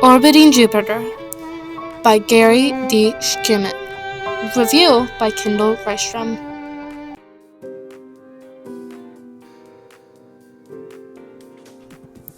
Orbiting Jupiter by Gary D. Schmidt. Review by Kyndil.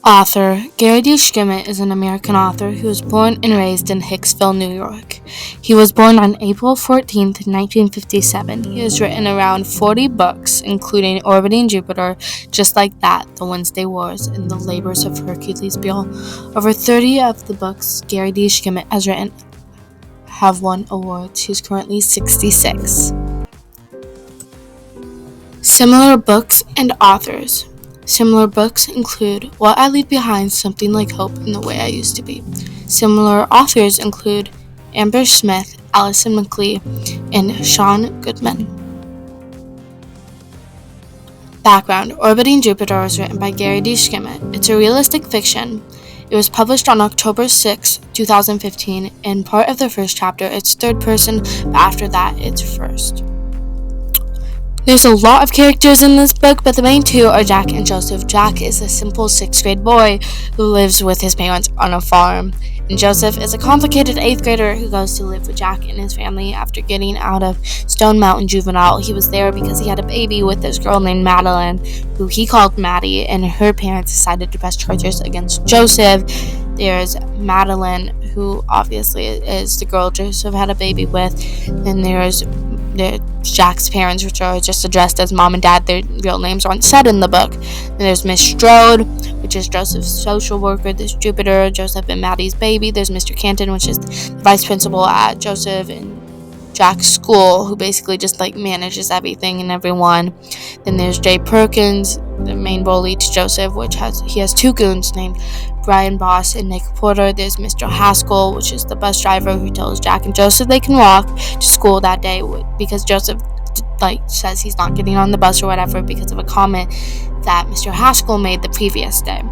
Author Gary D. Schmidt is an American author who was born and raised in Hicksville, New York. He was born on April 14, 1957. He has written around 40 books, including Orbiting Jupiter, Just Like That, The Wednesday Wars, and The Labors of Hercules Bill. Over 30 of the books Gary D. Schmidt has written have won awards. He is currently 66. Similar books and authors. Similar books include What I Leave Behind, Something Like Hope, and The Way I Used to Be. Similar authors include Amber Smith, Allison McLean, and Sean Goodman. Background: Orbiting Jupiter was written by Gary D. Schmidt. It's a realistic fiction. It was published on October 6, 2015, and part of the first chapter, it's third person, but after that, it's first. There's a lot of characters in this book, but the main two are Jack and Joseph. Jack is a simple 6th grade boy who lives with his parents on a farm, and Joseph is a complicated 8th grader who goes to live with Jack and his family after getting out of Stone Mountain Juvenile. He was there because he had a baby with this girl named Madeline, who he called Maddie, and her parents decided to press charges against Joseph. There's Madeline, who obviously is the girl Joseph had a baby with, and there's Jack's parents, which are just addressed as mom and dad. Their real names aren't said in the book. And there's Miss Strode, which is Joseph's social worker. There's Jupiter, Joseph and Maddie's baby. There's Mr. Canton, which is the vice principal at Joseph and Jack's school, who basically just manages everything and everyone. Then there's Jay Perkins, the main bully to Joseph, he has two goons named Brian Boss and Nick Porter. There's Mr. Haskell, which is the bus driver who tells Jack and Joseph they can walk to school that day because Joseph says he's not getting on the bus or whatever because of a comment that Mr. Haskell made the previous day.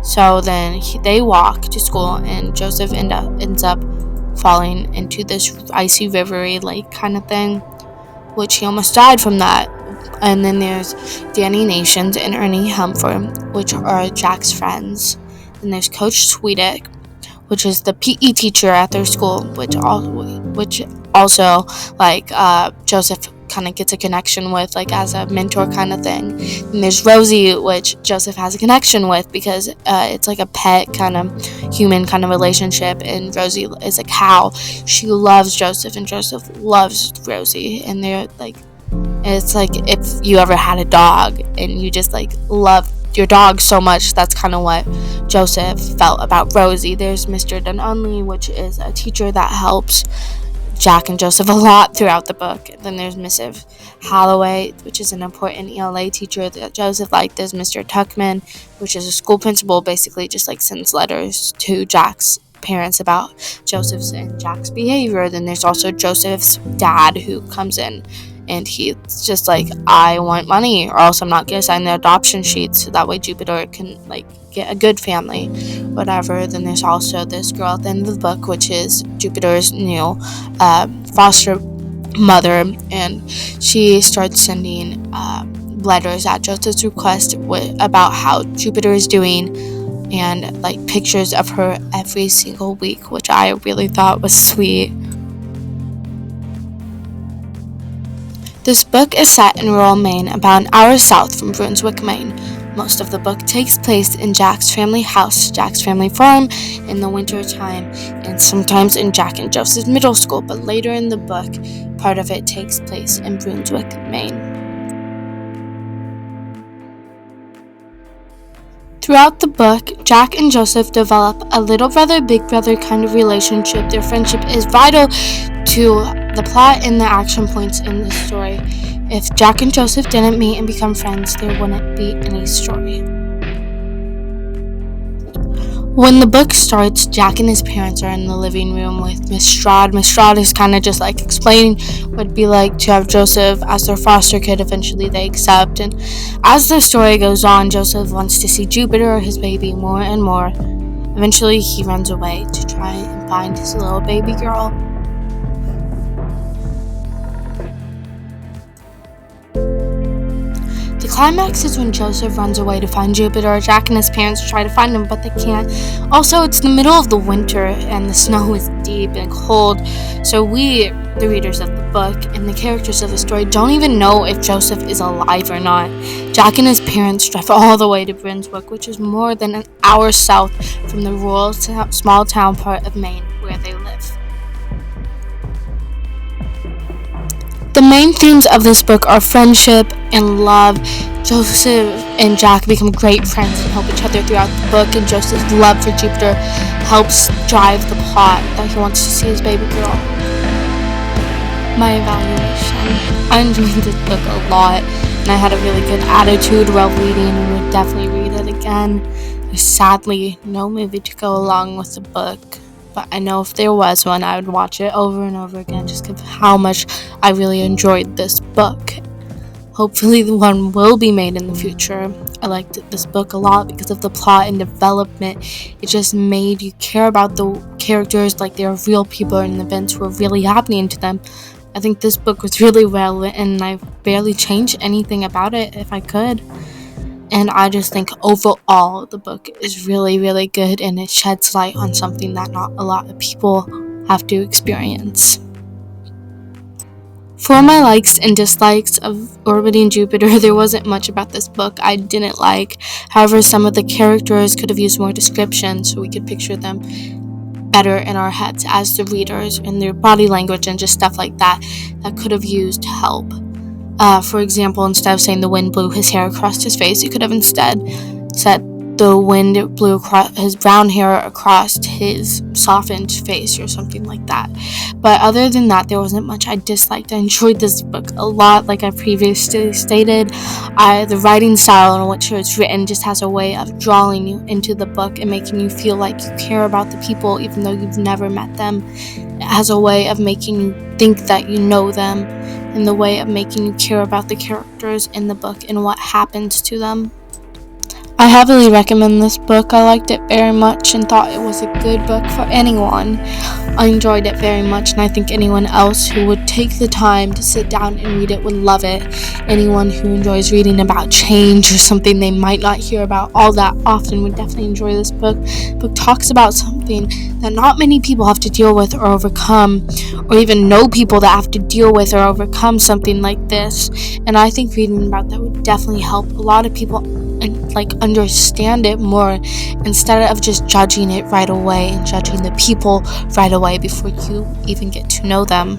So then they walk to school, and Joseph ends up falling into this icy rivery lake kind of thing, which he almost died from that. And then there's Danny Nations and Ernie Humford, which are Jack's friends. And there's Coach Sweetick, which is the PE teacher at their school, which also Joseph kind of gets a connection with, as a mentor kind of thing. And there's Rosie, which Joseph has a connection with because it's like a pet kind of human kind of relationship, and Rosie is a cow. She loves Joseph, and Joseph loves Rosie, and they're it's like if you ever had a dog and you just love your dog so much. That's kind of what Joseph felt about Rosie. There's Mr. Dununley, which is a teacher that helps Jack and Joseph a lot throughout the book. Then there's Mrs. Holloway, which is an important ELA teacher that Joseph liked. There's Mr. Tuckman, which is a school principal, basically just sends letters to Jack's parents about Joseph's and Jack's behavior. Then there's also Joseph's dad, who comes in and he's just I want money, or else I'm not going to sign the adoption sheet, so that way Jupiter can get a good family, whatever. Then there's also this girl at the end of the book, which is Jupiter's new foster mother, and she starts sending letters at Joseph's request about how Jupiter is doing, and pictures of her every single week, which I really thought was sweet. This book is set in rural Maine, about an hour south from Brunswick, Maine. Most of the book takes place in Jack's family house, Jack's family farm, in the winter time, and sometimes in Jack and Joseph's middle school, but later in the book, part of it takes place in Brunswick, Maine. Throughout the book, Jack and Joseph develop a little brother, big brother kind of relationship. Their friendship is vital to the plot and the action points in the story. If Jack and Joseph didn't meet and become friends, there wouldn't be any story. When the book starts, Jack and his parents are in the living room with Miss Strode. Miss Strode is kind of just explaining what it'd be like to have Joseph as their foster kid. Eventually they accept, and as the story goes on, Joseph wants to see Jupiter, his baby, more and more. Eventually he runs away to try and find his little baby girl. The climax is when Joseph runs away to find Jupiter. Jack and his parents try to find him, but they can't. Also, it's the middle of the winter, and the snow is deep and cold, so we, the readers of the book, and the characters of the story don't even know if Joseph is alive or not. Jack and his parents drive all the way to Brinswick, which is more than an hour south from the rural small town part of Maine where they live. The main themes of this book are friendship and love. Joseph and Jack become great friends and help each other throughout the book, and Joseph's love for Jupiter helps drive the plot that he wants to see his baby girl. My evaluation. I enjoyed this book a lot, and I had a really good attitude while reading and would definitely read it again. There's sadly no movie to go along with the book, but I know if there was one, I would watch it over and over again just because of how much I really enjoyed this book. Hopefully the one will be made in the future. I liked this book a lot because of the plot and development. It just made you care about the characters like they were real people and events were really happening to them. I think this book was really well written, and I barely changed anything about it if I could. And I just think overall the book is really, really good, and it sheds light on something that not a lot of people have to experience. For my likes and dislikes of Orbiting Jupiter, there wasn't much about this book I didn't like. However, some of the characters could have used more description so we could picture them better in our heads as the readers, and their body language and just stuff like that could have used help. For example, instead of saying the wind blew his hair across his face, it could have instead said the wind blew his brown hair across his softened face or something like that. But other than that, there wasn't much I disliked. I enjoyed this book a lot, like I previously stated. The writing style in which it's written just has a way of drawing you into the book and making you feel like you care about the people even though you've never met them. It has a way of making you think that you know them, and the way of making you care about the characters in the book and what happens to them. I heavily recommend this book. I liked it very much and thought it was a good book for anyone. I enjoyed it very much, and I think anyone else who would take the time to sit down and read it would love it. Anyone who enjoys reading about change or something they might not hear about all that often would definitely enjoy this book. The book talks about something that not many people have to deal with or overcome, or even know people that have to deal with or overcome something like this. And I think reading about that would definitely help a lot of people and understand it more, instead of just judging it right away and judging the people right away before you even get to know them.